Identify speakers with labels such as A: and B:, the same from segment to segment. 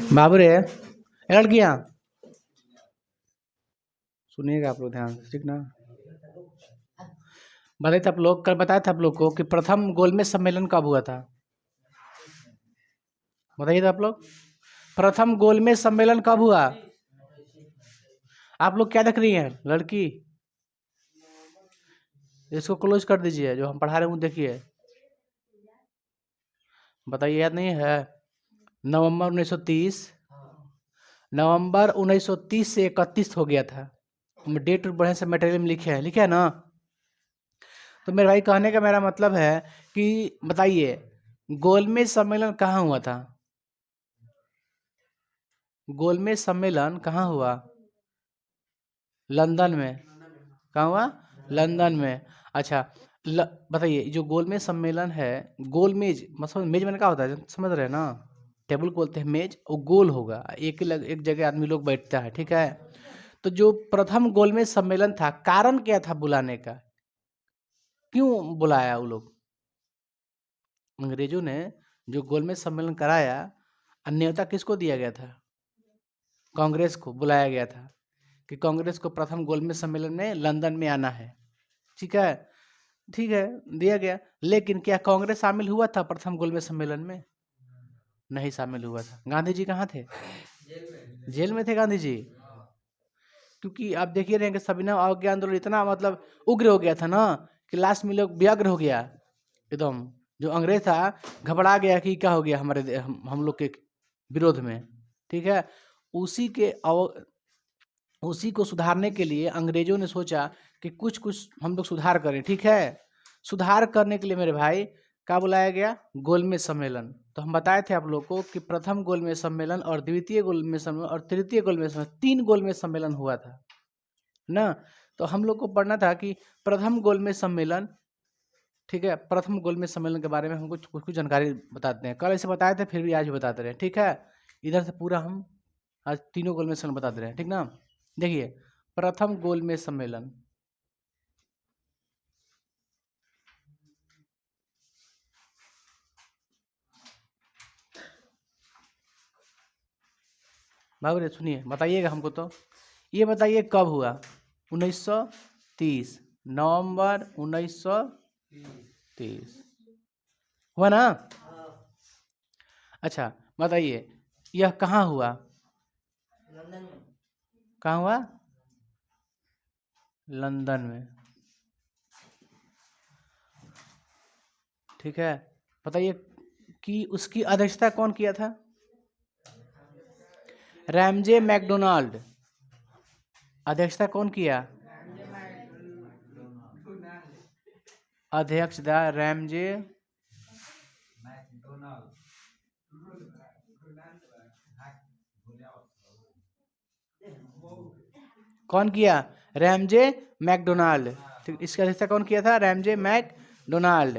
A: बाबू रे लड़कियाँ सुनिएगा आप लोग ध्यान से, ठीक ना। बताइए थे आप लोग, कल बताया था आप लोग को कि प्रथम गोलमेज सम्मेलन कब हुआ था। बताइए था आप लोग, प्रथम गोलमेज सम्मेलन कब हुआ। आप लोग क्या देख रही हैं लड़की, इसको क्लोज कर दीजिए, जो हम पढ़ा रहे हैं देखिए। बताइए, याद नहीं है। नवंबर 1930, नवंबर 1930 से 31 हो गया था। डेट बढ़िया से मटेरियल में लिखे है ना। तो मेरे भाई कहने का मेरा मतलब है कि बताइए गोलमेज सम्मेलन कहाँ हुआ था। गोलमेज सम्मेलन कहाँ हुआ। लंदन में। कहाँ हुआ। लंदन में। अच्छा बताइए, जो गोलमेज सम्मेलन है, गोलमेज मतलब मेज में क्या होता है समझ रहे हैं ना। टेबल को बोलते हैं मेज, वो गोल होगा, एक जगह आदमी लोग बैठता है, ठीक है। तो जो प्रथम गोलमेज सम्मेलन था, कारण क्या था बुलाने का, क्यों बुलाया वो लोग। अंग्रेजों ने जो गोलमेज सम्मेलन कराया, न्योता किसको दिया गया था। कांग्रेस को बुलाया गया था कि कांग्रेस को प्रथम गोलमेज सम्मेलन में लंदन में आना है, ठीक है। ठीक है, दिया गया, लेकिन क्या कांग्रेस शामिल हुआ था प्रथम गोलमेज सम्मेलन में। नहीं शामिल हुआ था। गांधी जी कहाँ थे। जेल में थे गांधी जी। क्योंकि आप देखिए रहे कि सविनय अवज्ञा आंदोलन इतना मतलब उग्र हो गया था ना, कि लास्ट में लोग व्यग्र हो गया एकदम। जो अंग्रेज था घबरा गया कि क्या हो गया हमारे हम लोग के विरोध में, ठीक है। उसी के उसी को सुधारने के लिए अंग्रेजों ने सोचा कि कुछ कुछ हम लोग सुधार करें, ठीक है। सुधार करने के लिए मेरे भाई क्या बुलाया गया, गोलमेज सम्मेलन। तो हम बताए थे आप लोग को कि प्रथम गोलमेज सम्मेलन और द्वितीय गोलमेज सम्मेलन और तृतीय गोलमेज सम्मेलन, 3 गोलमेज सम्मेलन हुआ था ना। तो हम लोग को पढ़ना था कि प्रथम गोलमेज सम्मेलन, ठीक है। प्रथम गोलमेज सम्मेलन के बारे में हम कुछ जानकारी बताते हैं। कल ऐसे बताए थे, फिर भी आज भी बताते रहे, ठीक है। इधर से पूरा हम आज तीनों गोलमेज सम्मेलन बताते रहे, ठीक ना। देखिए प्रथम गोलमेज सम्मेलन, बाबू रे सुनिए, बताइएगा हमको। तो ये बताइए कब हुआ। 1930, नवंबर 1930 हुआ ना। अच्छा बताइए यह कहाँ हुआ। कहाँ हुआ। लंदन में, ठीक है। बताइए कि उसकी अध्यक्षता कौन किया था। Ramsay MacDonald. अध्यक्षता कौन किया। अध्यक्षता रैमजे कौन किया, रैमजे मैकडोनाल्ड। ठीक, इसका अध्यक्षता कौन किया था, रैमजे मैकडोनाल्ड,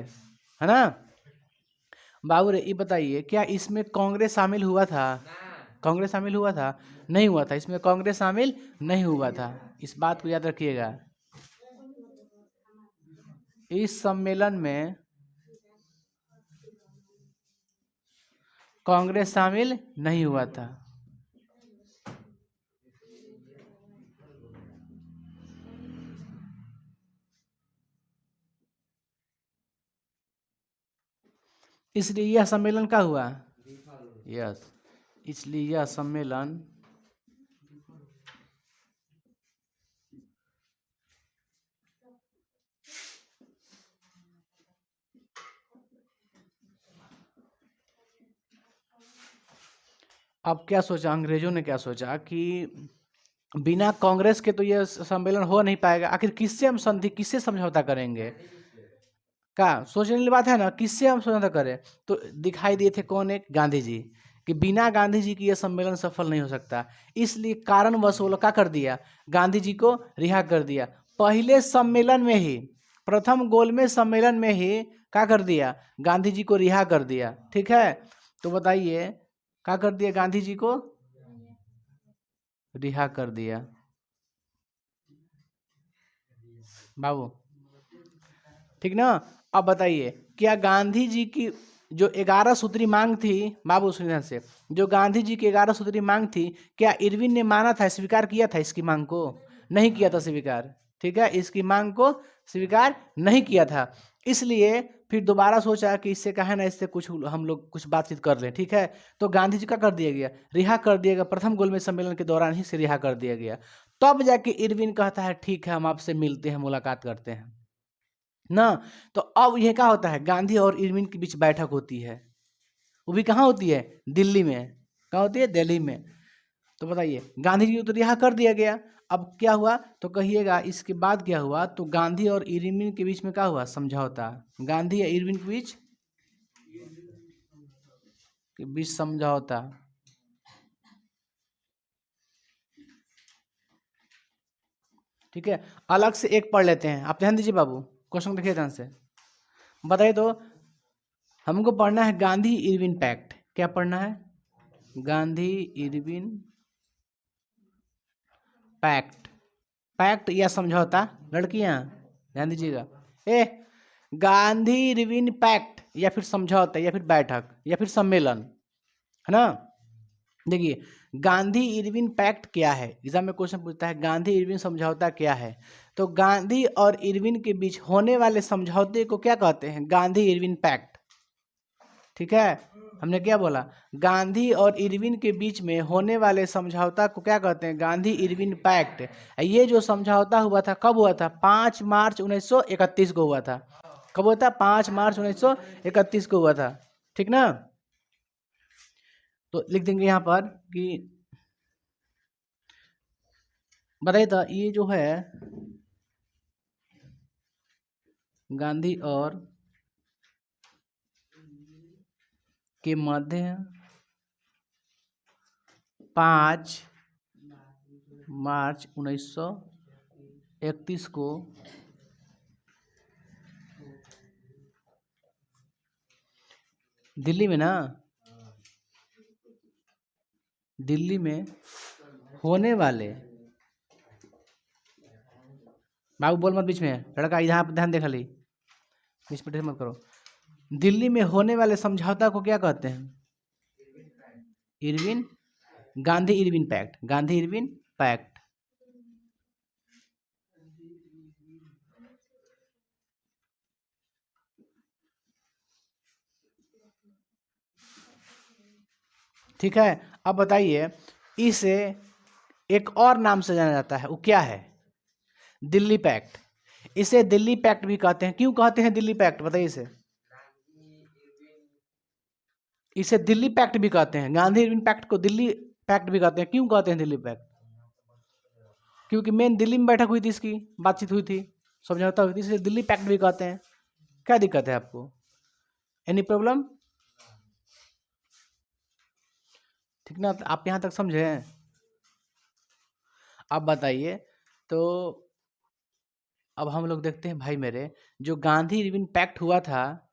A: है ना। बाबू रे ये बताइए क्या इसमें कांग्रेस शामिल हुआ था। कांग्रेस शामिल हुआ था, नहीं हुआ था। इसमें कांग्रेस शामिल नहीं हुआ था, इस बात को याद रखिएगा। इस सम्मेलन में कांग्रेस शामिल नहीं हुआ था। इसलिए यह सम्मेलन क्या हुआ। यस, इसलिए यह सम्मेलन अब क्या सोचा अंग्रेजों ने, क्या सोचा कि बिना कांग्रेस के तो यह सम्मेलन हो नहीं पाएगा। आखिर किससे हम संधि, किससे समझौता करेंगे। क्या सोचने वाली बात है ना, किससे हम समझौता करें। तो दिखाई दिए थे कौन, एक गांधी जी, कि बिना गांधी जी की यह सम्मेलन सफल नहीं हो सकता। इसलिए कारणवश वो लोग क्या कर दिया, गांधी जी को रिहा कर दिया। पहले सम्मेलन में ही, प्रथम गोलमेज सम्मेलन में ही क्या कर दिया, गांधी जी को रिहा कर दिया, ठीक है। तो बताइए क्या कर दिया, गांधी जी को रिहा कर दिया। बाबू ठीक ना। अब बताइए क्या गांधी जी की जो 11 सूत्री मांग थी, बाबू सुनिए ध्यान से, जो गांधी जी की 11 सूत्री मांग थी, क्या इरविन ने माना था, स्वीकार किया था इसकी मांग को? नहीं किया था स्वीकार। ठीक है, इसकी मांग को स्वीकार नहीं किया था। इसलिए फिर दोबारा सोचा कि इससे कहा ना, इससे कुछ हम लोग कुछ बातचीत कर लें। ठीक है, तो गांधी जी का कर दिया गया, रिहा कर दिया गया, प्रथम गोलमेज सम्मेलन के दौरान ही से रिहा कर दिया गया। तब जाके इरविन कहता है ठीक है हम आपसे मिलते हैं, मुलाकात करते हैं ना। तो अब यह क्या होता है, गांधी और इरविन के बीच बैठक होती है। वो भी कहाँ होती है? दिल्ली में। कहाँ होती है? दिल्ली में। तो बताइए, गांधी जी को तो रिहा कर दिया गया, अब क्या हुआ तो कहिएगा, इसके बाद क्या हुआ? तो गांधी और इरविन के बीच में क्या हुआ? समझौता। गांधी या इरविन के बीच समझौता। ठीक है, अलग से एक पढ़ लेते हैं, आप ध्यान दीजिए बाबू, क्वेश्चन देखिए ध्यान से, बताइए तो। हमको पढ़ना है गांधी इरविन पैक्ट। क्या पढ़ना है? Gandhi Irwin pact. पैक्ट या समझौता, लड़कियां ध्यान दीजिएगा। ए, गांधी इरविन पैक्ट या फिर समझौता या फिर बैठक या फिर सम्मेलन, है ना। देखिए, गांधी इरविन पैक्ट क्या है, एग्जाम में क्वेश्चन पूछता है गांधी इरविन समझौता क्या है। तो गांधी और इरविन के बीच होने वाले समझौते को क्या कहते हैं? Gandhi Irwin pact. ठीक है, हमने क्या बोला? गांधी और इरविन के बीच में होने वाले समझौता को क्या कहते हैं? Gandhi Irwin pact. ये जो समझौता हुआ था कब हुआ था? 5 मार्च 1931 को हुआ था। कब हुआ था? 5 मार्च 1931 को हुआ था। ठीक ना। तो लिख देंगे यहाँ पर कि, बताइए तो, ये जो है गांधी और के मध्य 5 मार्च 1931 को दिल्ली में ना, दिल्ली में होने वाले, बाबू बोल मत बीच में, लड़का यहाँ पर ध्यान देखा ली, बीच में मत करो। दिल्ली में होने वाले समझौता को क्या कहते हैं? Irwin, Gandhi Irwin pact. Gandhi Irwin pact. ठीक है, अब बताइए, इसे एक और नाम से जाना जाता है, वो क्या है? दिल्ली पैक्ट। इसे दिल्ली पैक्ट भी कहते हैं। क्यों कहते हैं दिल्ली पैक्ट, बताइए इसे। इसे दिल्ली पैक्ट भी कहते हैं, गांधी इरविन पैक्ट को दिल्ली पैक्ट भी कहते हैं। क्यों कहते हैं दिल्ली पैक्ट? क्योंकि मेन दिल्ली में बैठक हुई थी, इसकी बातचीत हुई थी, समझौता हुई थी, इसलिए दिल्ली पैक्ट भी कहते हैं। क्या दिक्कत है आपको? Any problem? ठीक ना, आप यहाँ तक समझे? अब बताइए तो, अब हम लोग देखते हैं भाई मेरे, जो गांधी इरविन पैक्ट हुआ था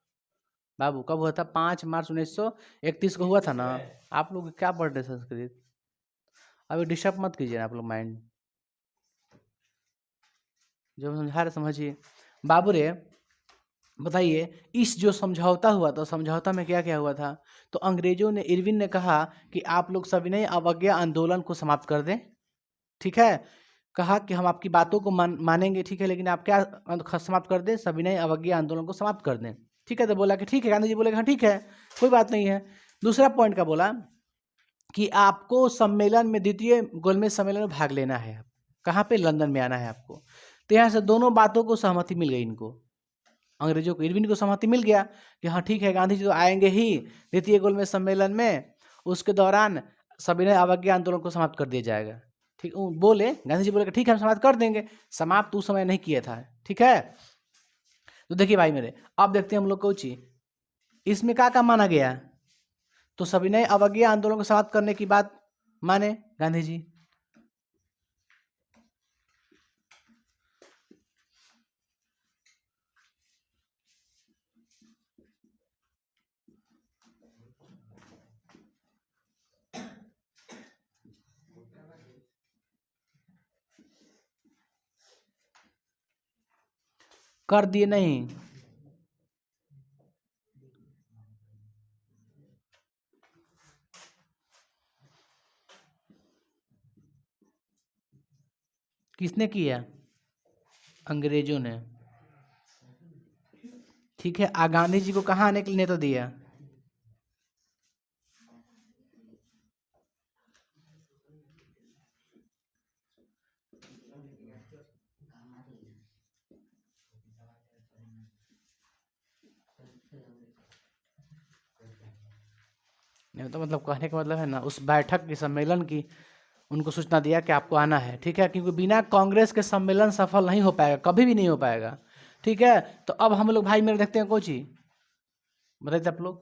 A: बाबू, कब हुआ था? 5 मार्च 1931 को हुआ था ना। आप लोग क्या पढ़ रहे संस्कृत? अभी डिस्टर्ब मत कीजिए आप लोग माइंड, जो समझा रहे समझिए। बाबू रे, बताइए, इस जो समझौता हुआ था, समझौता में क्या क्या हुआ था? तो अंग्रेजों ने, इरविन ने कहा कि आप लोग सविनय अवज्ञा आंदोलन को समाप्त कर दें। ठीक है, कहा कि हम आपकी बातों को मानेंगे, ठीक है, लेकिन आप क्या समाप्त कर दें? सविनय अवज्ञा आंदोलन को समाप्त कर दें। ठीक है, तो बोला कि ठीक है, गांधी जी बोले हाँ ठीक है, कोई बात नहीं है। दूसरा पॉइंट का बोला कि आपको सम्मेलन में, द्वितीय गोलमेज सम्मेलन में भाग लेना है। कहाँ पे? लंदन में आना है आपको। तो यहाँ से दोनों बातों को सहमति मिल गई इनको, अंग्रेजों को, इरविन को सहमति मिल गया कि हाँ ठीक है, गांधी जी तो आएंगे ही द्वितीय गोलमेज सम्मेलन में, उसके दौरान सविनय अवज्ञा आंदोलन को समाप्त कर दिया जाएगा। ठीक, बोले गांधी जी बोले कि ठीक है हम समाप्त कर देंगे। समाप्त उस समय नहीं किया था। ठीक है, तो देखिए भाई मेरे, अब देखते हैं हम लोग को चीज इसमें क्या माना गया। तो सविनय अवज्ञा आंदोलन को समाप्त करने की बात माने गांधी जी। कर दिए नहीं, किसने किया? अंग्रेजों ने। ठीक है, गांधी जी को कहाँ आने के लिए नेता दिया? नहीं तो मतलब कहने का मतलब है ना, उस बैठक की, सम्मेलन की उनको सूचना दिया कि आपको आना है। ठीक है, क्योंकि बिना कांग्रेस के सम्मेलन सफल नहीं हो पाएगा, कभी भी नहीं हो पाएगा। ठीक है, तो अब हम लोग भाई मेरे देखते हैं कोई चीज बताइए आप लोग।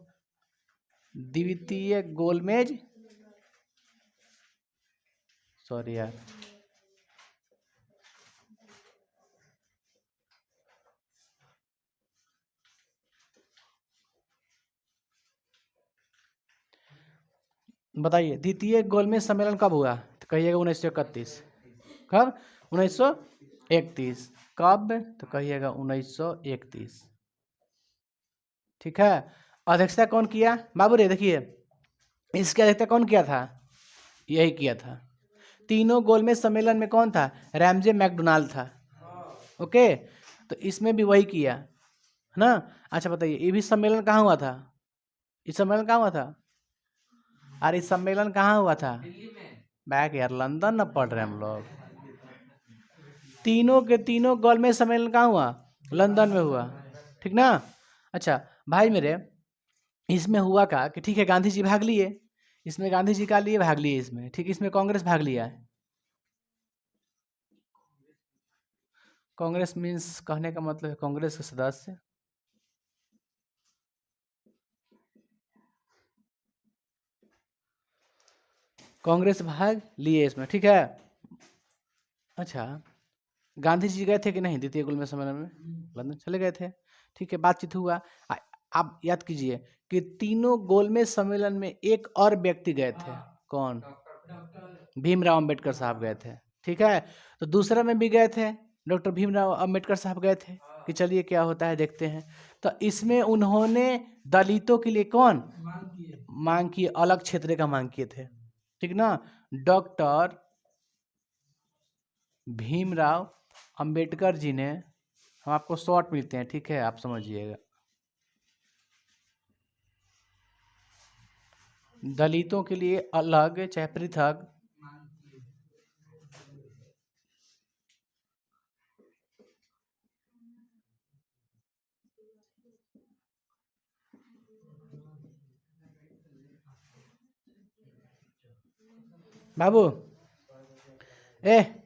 A: द्वितीय गोलमेज, सॉरी यार, बताइए द्वितीय गोलमेज सम्मेलन कब हुआ? तो कहिएगा 1931। कब? 1931। कब? तो कहिएगा 1931। ठीक है, अध्यक्षता कौन किया बाबू रे? देखिए, इसकी अध्यक्षता कौन किया था? यही किया था। तीनों गोलमेज सम्मेलन में कौन था? रैमजे मैकडोनाल्ड था। ओके, तो इसमें भी वही किया है ना। अच्छा बताइए, ये भी सम्मेलन कहाँ हुआ था? इस सम्मेलन कहाँ हुआ था? अरे इस सम्मेलन कहाँ हुआ था? बैक यार, लंदन न पढ़ रहे हम लोग। तीनों के तीनों गोलमेज सम्मेलन कहाँ हुआ? लंदन में हुआ। ठीक ना। अच्छा भाई मेरे, इसमें हुआ का कि ठीक है गांधी जी भाग लिए इसमें, गांधी जी का लिए भाग लिए इसमें, ठीक, इसमें कांग्रेस भाग लिया है। कांग्रेस मीन्स कहने का मतलब है कांग्रेस के सदस्य। कांग्रेस भाग लिए इसमें, ठीक है। अच्छा, गांधी जी गए थे कि नहीं द्वितीय गोलमेज सम्मेलन में? लंदन चले गए थे। ठीक है, बातचीत हुआ। आप याद कीजिए कि तीनों गोलमेज सम्मेलन में एक और व्यक्ति गए थे। कौन? भीमराव अंबेडकर साहब गए थे। ठीक है, तो दूसरा में भी गए थे, डॉक्टर भीमराव अंबेडकर साहब गए थे कि चलिए क्या होता है देखते हैं। तो इसमें उन्होंने दलितों के लिए कौन मांग की? अलग क्षेत्र का मांग किए थे। ठीक ना, डॉक्टर भीमराव अंबेडकर जी ने, हम आपको शॉर्ट मिलते हैं, ठीक है, आप समझिएगा, दलितों के लिए अलग चाहे पृथक बाबू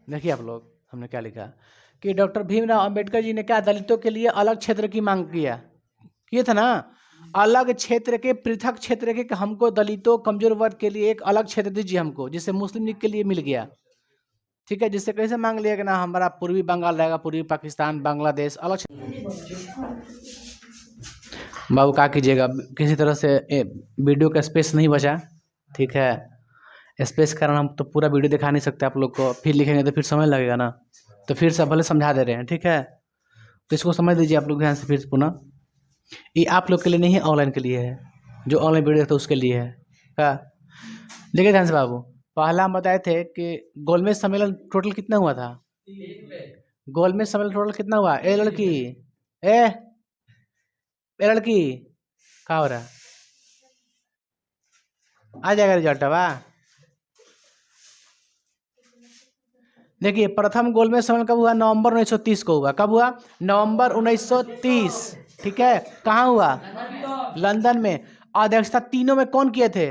A: देखिए आप लोग, हमने क्या लिखा कि डॉक्टर भीमराव अंबेडकर जी ने क्या दलितों के लिए अलग क्षेत्र की मांग किया? किए थे ना, अलग क्षेत्र के, पृथक क्षेत्र के, कि हमको दलितों कमजोर वर्ग के लिए एक अलग क्षेत्र दीजिए हमको, जिससे मुस्लिम लीग के लिए मिल गया। ठीक है, जिससे कैसे मांग लिया कि ना हमारा पूर्वी बंगाल रहेगा, पूर्वी पाकिस्तान, बांग्लादेश अलग बाबू क्या कीजिएगा, किसी तरह से वीडियो का स्पेस नहीं बचा। ठीक है, स्पेस के कारण हम तो पूरा वीडियो दिखा नहीं सकते आप लोग को, फिर लिखेंगे तो फिर समय लगेगा ना, तो फिर से भले समझा दे रहे हैं। ठीक है, तो इसको समझ लीजिए आप लोग ध्यान से फिर पुनः। ये आप लोग के लिए नहीं है, ऑनलाइन के लिए है, जो ऑनलाइन वीडियो देखते उसके लिए है। क्या देखिए ध्यान से बाबू, पहला हम बताए थे कि गोलमेज सम्मेलन टोटल कितना हुआ था? गोलमेज सम्मेलन टोटल कितना हुआ? ए लड़की, ए ए लड़की, क्या हो रहा है? आ जाएगा रिजल्ट अब। देखिए, प्रथम गोलमेज सम्मेलन कब हुआ? नवंबर 1930 को हुआ। कब हुआ? नवंबर 1930। ठीक है, कहाँ हुआ? लंदन में। अध्यक्षता तीनों में कौन किए थे?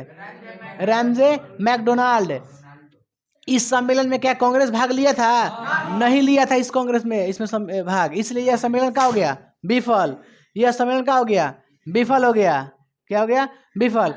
A: Ramsay MacDonald. इस सम्मेलन में क्या कांग्रेस भाग लिया था? नहीं लिया था इस कांग्रेस में, इसमें भाग, इसलिए यह सम्मेलन क्या हो गया? विफल। यह सम्मेलन क्या हो गया? विफल हो गया। क्या हो गया? विफल।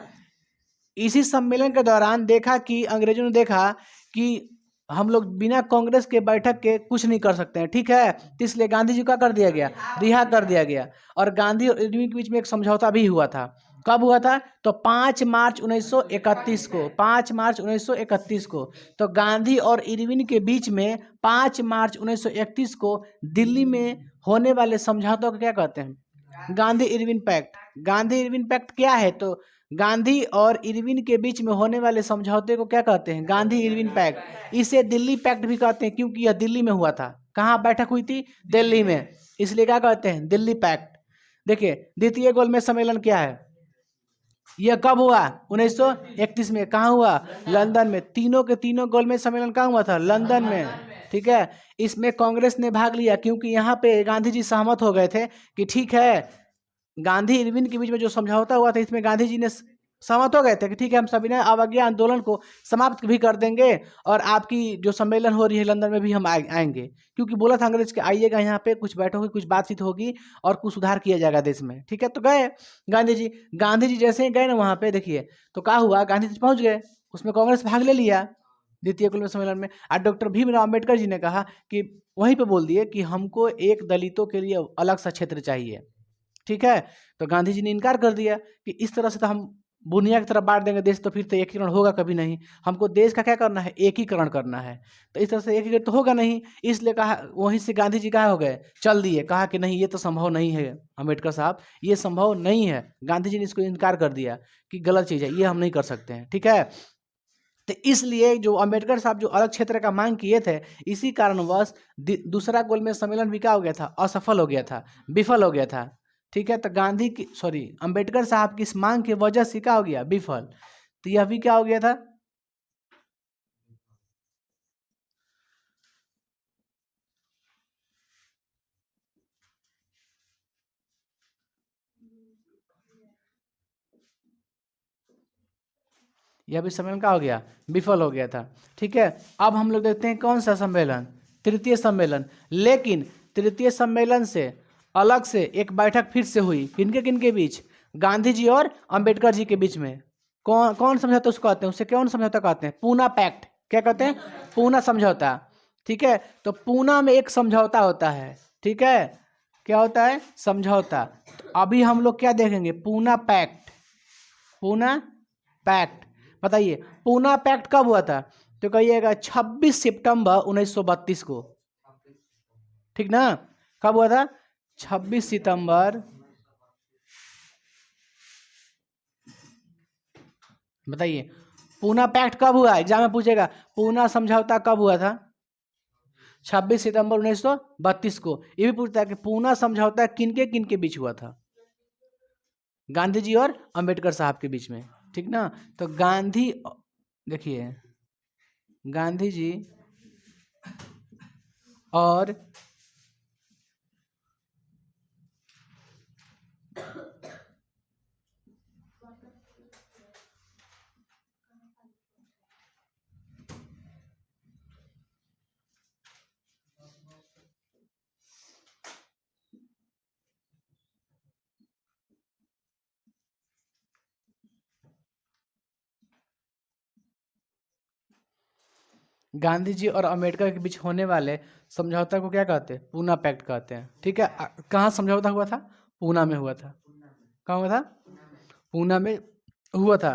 A: इसी सम्मेलन के दौरान देखा कि अंग्रेजों ने देखा कि हम लोग बिना कांग्रेस के बैठक के कुछ नहीं कर सकते हैं। ठीक है, तो इसलिए गांधी जी का कर दिया गया, रिहा कर दिया गया। और गांधी और इरविन के बीच में एक समझौता भी हुआ था। कब हुआ था? तो 5 मार्च 1931 को, 5 मार्च 1931 को। तो गांधी और इरविन के बीच में 5 मार्च 1931 को दिल्ली में होने वाले समझौतों को क्या कहते हैं? Gandhi Irwin pact. Gandhi Irwin pact क्या है? तो गांधी और इरविन के बीच में होने वाले समझौते को क्या कहते हैं? Gandhi Irwin pact. इसे दिल्ली पैक्ट भी कहते हैं क्योंकि यह दिल्ली में हुआ था। कहाँ बैठक हुई थी? दिल्ली में, इसलिए क्या कहते हैं? दिल्ली पैक्ट। देखिए द्वितीय गोलमेज सम्मेलन क्या है? यह कब हुआ? 1931 में। कहाँ हुआ? लंदन में। तीनों के तीनों गोलमेज सम्मेलन कहाँ हुआ था? लंदन में। ठीक है, इसमें कांग्रेस ने भाग लिया क्योंकि यहाँ पे गांधी जी सहमत हो गए थे कि ठीक है, गांधी इरविन के बीच में जो समझौता हुआ था इसमें गांधी जी ने सहमत हो गए थे कि ठीक है, हम सभी ने अवज्ञा आंदोलन को समाप्त भी कर देंगे और आपकी जो सम्मेलन हो रही है लंदन में भी हम आएंगे, क्योंकि बोला था अंग्रेज के आइएगा यहाँ पे, कुछ बैठक होगी, कुछ बातचीत होगी और कुछ सुधार किया जाएगा देश में। ठीक है, तो गए गांधी जी जैसे ही गए ना वहाँ पे, देखिए तो क्या हुआ, गांधी जी पहुँच गए, उसमें कांग्रेस भाग ले लिया द्वितीय गोलमेज सम्मेलन में। और डॉक्टर भीमराव अम्बेडकर जी ने कहा कि वहीं पे बोल दिए कि हमको एक दलितों के लिए अलग सा क्षेत्र चाहिए। ठीक है, तो गांधी जी ने इनकार कर दिया कि इस तरह से तो हम दुनिया की तरफ बांट देंगे देश, तो फिर तो एकीकरण होगा कभी नहीं, हमको देश का क्या करना है? एकीकरण करना है। तो इस तरह से एकीकरण तो होगा नहीं, इसलिए कहा, वहीं से गांधी जी कहाँ हो गए? चल दिए, कहा कि नहीं ये तो संभव नहीं है अम्बेडकर साहब, ये संभव नहीं है। गांधी जी ने इसको इनकार कर दिया कि गलत चीज़ है, ये हम नहीं कर सकते हैं। ठीक है, तो इसलिए जो अम्बेडकर साहब जो अलग क्षेत्र का मांग किए थे, इसी कारणवश दूसरा गोलमेज सम्मेलन भी क्या हो गया था? असफल हो गया था, विफल हो गया था। ठीक है, तो अम्बेडकर साहब की इस मांग की वजह से क्या हो गया? विफल। तो यह भी क्या हो गया था? यह भी सम्मेलन क्या हो गया? विफल हो गया था। ठीक है, अब हम लोग देखते हैं कौन सा सम्मेलन? तृतीय सम्मेलन। लेकिन तृतीय सम्मेलन से अलग से एक बैठक फिर से हुई, किनके बीच? गांधी जी और अम्बेडकर जी के बीच में। कौन कौन समझौता उसको कहते हैं? उससे कौन समझौता कहते हैं? पूना पैक्ट। क्या कहते हैं? पूना समझौता। ठीक है, तो पूना में एक समझौता होता है। ठीक है, क्या होता है? समझौता। तो अभी हम लोग क्या देखेंगे? पूना पैक्ट। पूना पैक्ट, बताइए पूना पैक्ट कब हुआ था? तो कहिएगा 26 सितंबर 1932 को। ठीक ना, कब हुआ था? 26 सितंबर। बताइए पूना पैक्ट कब हुआ? एग्जाम में पूछेगा पूना समझौता कब हुआ था? 26 सितंबर 1932 को। ये भी पूछता है कि पूना समझौता किनके बीच हुआ था? गांधी जी और अंबेडकर साहब के बीच में। ठीक ना, तो देखिए गांधी जी और गांधी जी और अम्बेडकर के बीच होने वाले समझौता को क्या कहते हैं? पूना पैक्ट कहते हैं। ठीक है, कहाँ समझौता हुआ था? पूना में हुआ था। कहाँ हुआ था? पूना में हुआ था।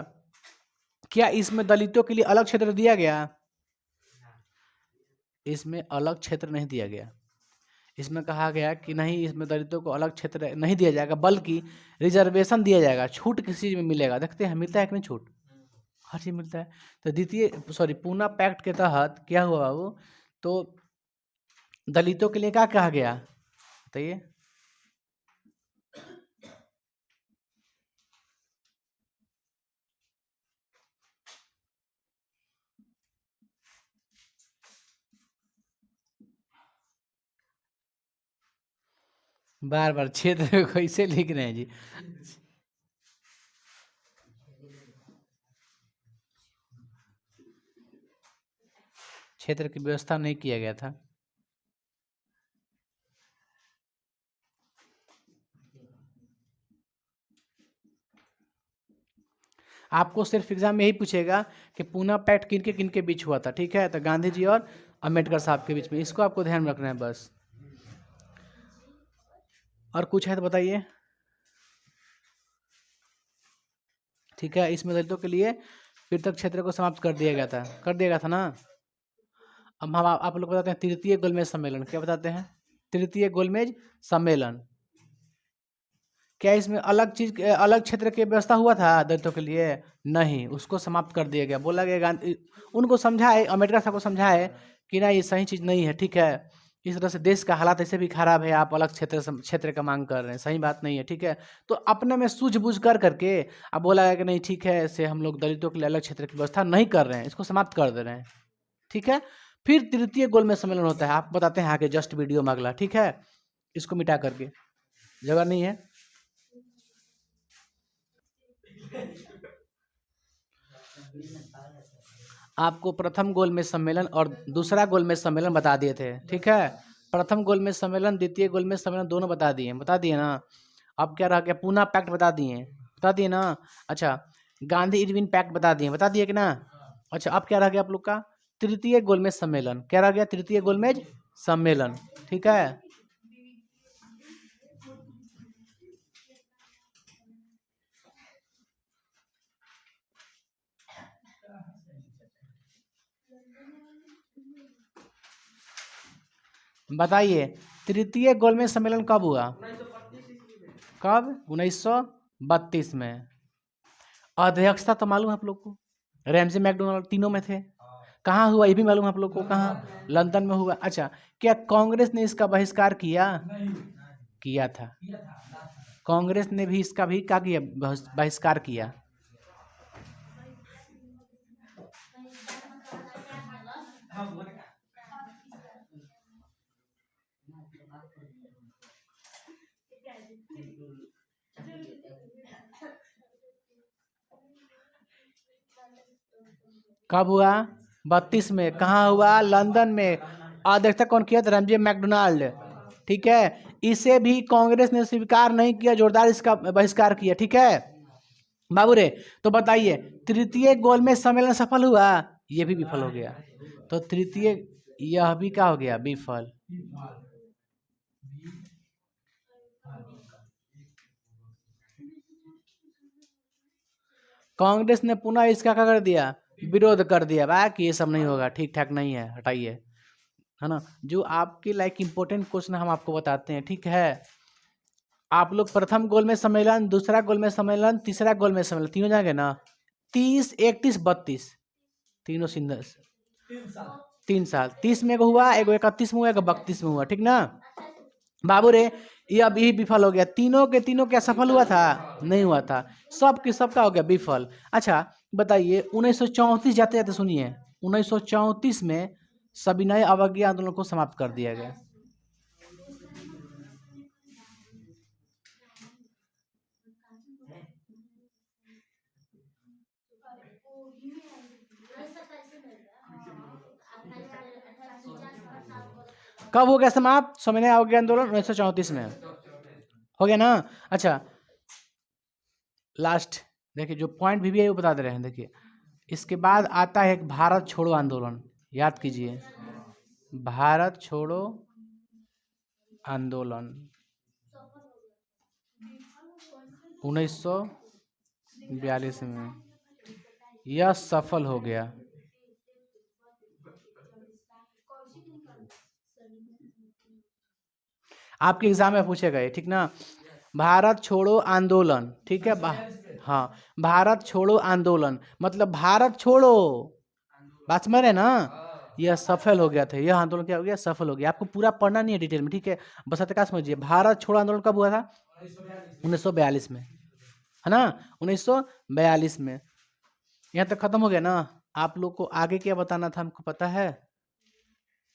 A: क्या इसमें दलितों के लिए अलग क्षेत्र दिया गया? इसमें अलग क्षेत्र नहीं दिया गया। इसमें कहा गया कि नहीं, इसमें दलितों को अलग क्षेत्र नहीं दिया जाएगा, बल्कि रिजर्वेशन दिया जाएगा, छूट किसी चीज में मिलेगा। देखते हैं मिलता है कि नहीं छूट? हर चीज मिलता है। तो पूना पैक्ट के तहत क्या हुआ बाबू? तो दलितों के लिए क्या कहा गया बताइए? बार बार क्षेत्र कैसे लिख रहे हैं जी? क्षेत्र की व्यवस्था नहीं किया गया था। आपको सिर्फ एग्जाम में यही पूछेगा कि पूना पैक्ट किनके बीच हुआ था। ठीक है, तो गांधी जी और अम्बेडकर साहब के बीच में, इसको आपको ध्यान में रखना है बस। और कुछ है तो बताइए। ठीक है, इसमें दलितों के लिए पृथक क्षेत्र को समाप्त कर दिया गया था, ना। अब हम आप लोग बताते हैं तृतीय गोलमेज सम्मेलन। क्या बताते हैं? तृतीय गोलमेज सम्मेलन क्या इसमें अलग चीज अलग क्षेत्र की व्यवस्था हुआ था दलितों के लिए? नहीं, उसको समाप्त कर दिया गया। बोला गया गांधी उनको समझाए, अम्बेडकर साहब को समझाए कि ना ये सही चीज नहीं है, ठीक है, इस तरह से देश का हालात ऐसे भी खराब है, आप अलग क्षेत्र का मांग कर रहे हैं, सही बात नहीं है, ठीक है। तो अपने में सूझबूझ कर करके अब बोला गया कि नहीं ठीक है, ऐसे हम लोग दलितों के लिए अलग क्षेत्र की व्यवस्था नहीं कर रहे हैं, इसको समाप्त कर दे रहे हैं, ठीक है। फिर तृतीय गोलमेज सम्मेलन होता है, आप बताते हैं आगे जस्ट वीडियो में अगला, ठीक है। इसको मिटा करके, जगह नहीं है। आपको प्रथम गोलमेज सम्मेलन और दूसरा गोलमेज सम्मेलन बता दिए थे, ठीक है। प्रथम गोलमेज सम्मेलन, द्वितीय गोलमेज सम्मेलन दोनों बता दिए ना। अब क्या रह गया? पूना पैक्ट बता दिए ना। अच्छा, गांधी इरविन पैक्ट बता दिए कि ना। अच्छा, अब क्या रह गया आप लोग का? तृतीय गोलमेज सम्मेलन। क्या रह गया? तृतीय गोलमेज सम्मेलन, ठीक है। बताइए तृतीय गोलमेज सम्मेलन कब हुआ? कब? 1932 में। अध्यक्षता तो मालूम है आप लोग को, रैमजे मैकडोनाल्ड तीनों में थे। कहाँ हुआ ये भी मालूम है आप लोग को, कहाँ? लंदन में हुआ। अच्छा, क्या कांग्रेस ने इसका बहिष्कार किया? किया था। कांग्रेस ने भी इसका भी क्या किया? बहिष्कार किया। कब हुआ? 32 में। कहाँ हुआ? लंदन में। अध्यक्षता कौन किया था? रैमजे मैकडोनाल्ड, ठीक है। इसे भी कांग्रेस ने स्वीकार नहीं किया, जोरदार इसका बहिष्कार किया, ठीक है बाबू रे। तो बताइए तृतीय गोलमेज सम्मेलन सफल हुआ? ये भी विफल हो गया। तो तृतीय यह भी क्या हो गया? विफल। कांग्रेस ने पुनः इसका क्या कर दिया? विरोध कर दिया, भाई कि ये सब नहीं होगा, ठीक ठाक नहीं है, हटाइए, है ना। जो आपके लाइक इंपॉर्टेंट क्वेश्चन हम आपको बताते हैं, ठीक है। आप लोग प्रथम गोलमेज सम्मेलन, दूसरा गोलमेज सम्मेलन, तीसरा गोलमेज सम्मेलन, तीनों जाएंगे ना। 30, 31, 32 तीनों सिंधस 3 साल। 30 में एगो हुआ, एगो 31 में हुआ, एगो 32 में हुआ, ठीक ना बाबू रे। ये अब यही विफल हो गया। तीनों के तीनों क्या सफल हुआ था? नहीं हुआ था। सब के सब का हो गया विफल। अच्छा बताइए 1934 जाते जाते सुनिए, 1934 में सविनय अवज्ञा आंदोलन को समाप्त कर दिया गया। कब हो गया समाप्त? सविनय अवज्ञा आंदोलन 1934 में हो गया ना। अच्छा लास्ट देखिए, जो पॉइंट भी है वो बता दे रहे हैं। देखिए इसके बाद आता है एक भारत छोड़ो आंदोलन, याद कीजिए, भारत छोड़ो आंदोलन 1942 में। यह सफल हो गया। आपके एग्जाम में पूछेगा ये, ठीक ना। भारत छोड़ो आंदोलन, ठीक है। हाँ, भारत छोड़ो आंदोलन मतलब भारत छोड़ो, बात समझ रहे ना। यह सफल हो गया था। यह आंदोलन क्या हो गया? सफल हो गया। आपको पूरा पढ़ना नहीं है डिटेल में, ठीक है, बस क्या समझिए। भारत छोड़ो आंदोलन कब हुआ था? 1942 में, है ना, 1942 में। यहाँ तक खत्म हो गया ना। आप लोग को आगे क्या बताना था हमको पता है?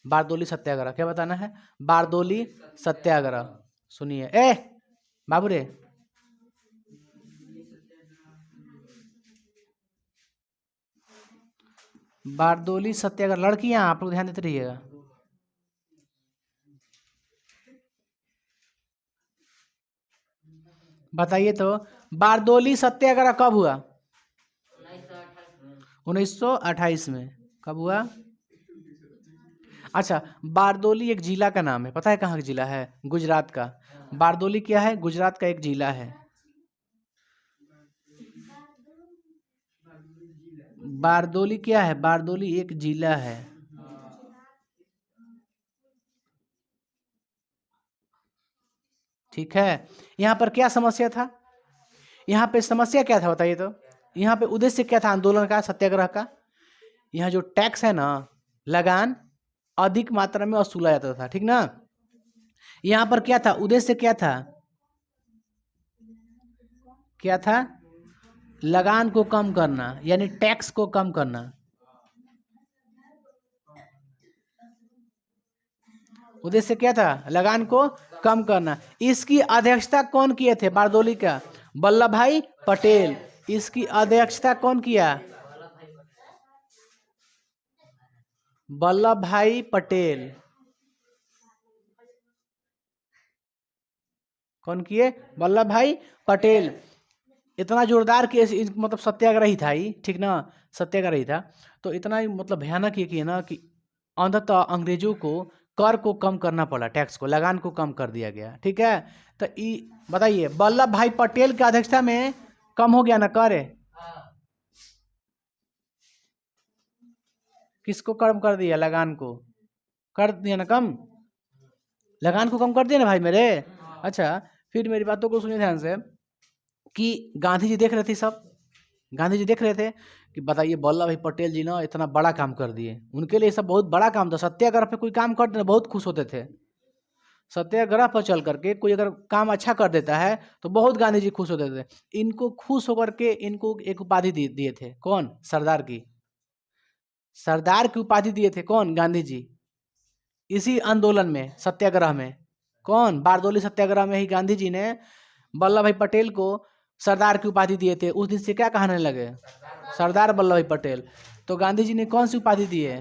A: बारदोली सत्याग्रह। क्या बताना है? बारदोली सत्याग्रह। सुनिए ए बाबू रे, बारदोली सत्याग्रह, लड़कियां आप लोग ध्यान देते रहिएगा। बताइए तो बारदोली सत्याग्रह कब हुआ? 1928 में। कब हुआ? अच्छा, बारदोली एक जिला का नाम है, पता है कहाँ का जिला है? गुजरात का। बारदोली क्या है? गुजरात का एक जिला है। बारदोली क्या है? बारदोली एक जिला है। ठीक है, यहाँ पर क्या समस्या था, यहाँ पे समस्या क्या था बताइए तो, यहाँ पे उद्देश्य क्या था आंदोलन का, सत्याग्रह का। यहाँ जो टैक्स है ना, लगान अधिक मात्रा में वसूला जाता था, ठीक ना। यहाँ पर क्या था, उद्देश्य क्या था, क्या था, लगान को कम करना, यानी टैक्स को कम करना। उद्देश्य क्या था, लगान को कम करना। इसकी अध्यक्षता कौन किए थे, बारदोली का वल्लभ भाई पटेल। इसकी अध्यक्षता कौन किया, वल्लभ भाई पटेल। कौन किए, वल्लभ भाई पटेल। इतना जोरदार केस, मतलब सत्याग्रही था ही, ठीक ना, सत्याग्रही था। तो इतना ही मतलब भयानक ये कि ना कि अंततः अंग्रेजों को कर को कम करना पड़ा, टैक्स को, लगान को कम कर दिया गया, ठीक है। तो बताइए, वल्लभ भाई पटेल की अध्यक्षता में कम हो गया ना कर, किसको कम कर दिया, लगान को कर दिया ना कम, लगान को कम कर दिया ना भाई मेरे। अच्छा, फिर मेरी बातों को सुनिए ध्यान से, कि गांधी जी देख रहे थे सब, गांधी जी देख रहे थे कि बताइए वल्लभ भाई पटेल जी ना इतना बड़ा काम कर दिए, उनके लिए सब बहुत बड़ा काम था। सत्याग्रह पे कोई काम करते ना बहुत खुश होते थे, सत्याग्रह पर चल करके कोई अगर काम अच्छा कर देता है तो बहुत गांधी जी खुश होते थे। इनको खुश होकर के इनको एक उपाधि दिए थे, कौन, सरदार की, सरदार की उपाधि दिए थे कौन, गांधी जी। इसी आंदोलन में, सत्याग्रह में, कौन, बारदोली सत्याग्रह में ही गांधी जी ने वल्लभ भाई पटेल को सरदार की उपाधि दिए थे। उस दिन से क्या कहने लगे, सरदार वल्लभ भाई पटेल। तो गांधी जी ने कौन सी उपाधि दी है,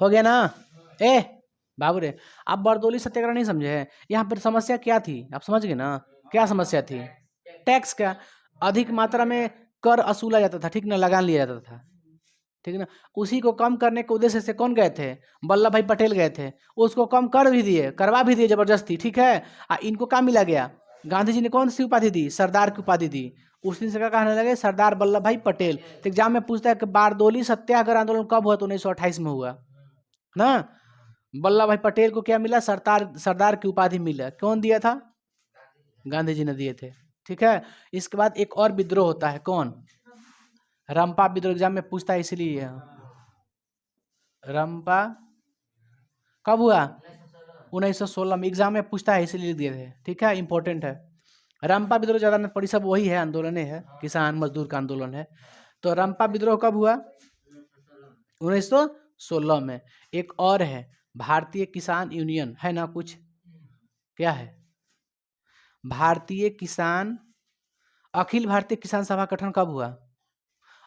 A: हो गया ना। ए बाबू रे, आप बरदोली सत्याग्रह नहीं समझे हैं, यहाँ पर समस्या क्या थी आप समझ गए ना, क्या समस्या थी, टैक्स का अधिक मात्रा में कर वसूला जाता था, ठीक ना, लगान लिया जाता था, ठीक ना। उसी को कम करने के उद्देश्य से कौन गए थे, वल्लभ भाई पटेल गए थे, उसको कम कर भी दिए, करवा भी दिए जबरदस्ती, ठीक है। इनको क्या मिला गया, गांधी जी ने कौन सी उपाधि दी, सरदार की उपाधि दी। उस दिन से क्या कहने लगे, सरदार वल्लभ भाई पटेल। तो एग्जाम में पूछता है कि बारदोली सत्याग्रह आंदोलन कब हुआ, तो 1928 में हुआ ना। वल्लभ भाई पटेल को क्या मिला, सरदार सरदार की उपाधि मिला, कौन दिया था, गांधी जी ने दिए थे, ठीक है। इसके बाद एक और विद्रोह होता है, कौन, रंपा विद्रोह, एग्जाम में पूछता है इसलिए। रंपा कब हुआ, 1916 में, एग्जाम में पूछता है इसलिए दिए थे, ठीक है, इंपॉर्टेंट है। रंपा विद्रोह ज्यादा नहीं पड़ी, सब वही है, आंदोलन है, किसान मजदूर का आंदोलन है। तो रंपा विद्रोह कब हुआ, 1916 में। एक और है, भारतीय किसान यूनियन, है ना कुछ, क्या है, भारतीय किसान, अखिल भारतीय किसान सभा गठन कब हुआ,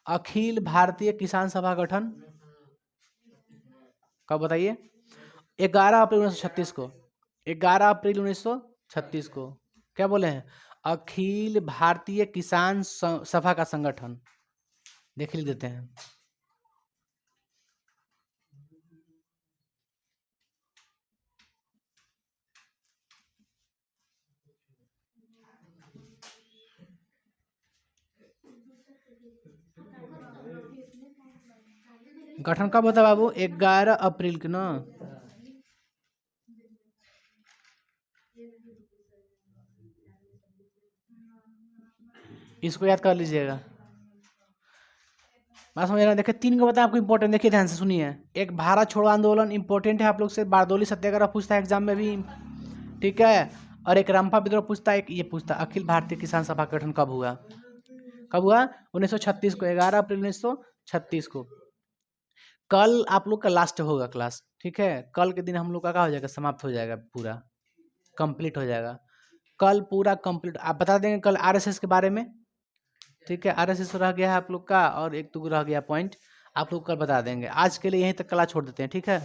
A: अखिल भारतीय किसान सभा गठन कब बताइए, 11 अप्रैल 1936 को, 11 अप्रैल 1936 को, क्या बोले हैं, अखिल भारतीय किसान सभा का संगठन, देख लिख देते हैं। गठन कब होता बाबू, 11 अप्रैल को ना। इसको याद कर लीजिएगा, बात समझ रहे, देखिए 3 को बताया आपको इंपॉर्टेंट, देखिए ध्यान से सुनिए। एक भारत छोड़ो आंदोलन इंपॉर्टेंट है आप लोग से, बारदोली सत्याग्रह पूछता है एग्जाम में भी, ठीक है। और एक रंपा विद्रोह पूछता है, एक ये पूछता है अखिल भारतीय किसान सभा का गठन कब हुआ, कब हुआ, 1936 को, 11 अप्रैल 1936 को। कल आप लोग का लास्ट होगा क्लास, ठीक है, कल के दिन हम लोग का क्या हो जाएगा, समाप्त हो जाएगा, पूरा कंप्लीट हो जाएगा, कल पूरा कंप्लीट। आप बता देंगे कल आरएसएस के बारे में, ठीक है, आरएसएस रह गया है आप लोग का, और एक दो रह गया पॉइंट, आप लोग कल बता देंगे। आज के लिए यहीं तक क्लास छोड़ देते हैं, ठीक है।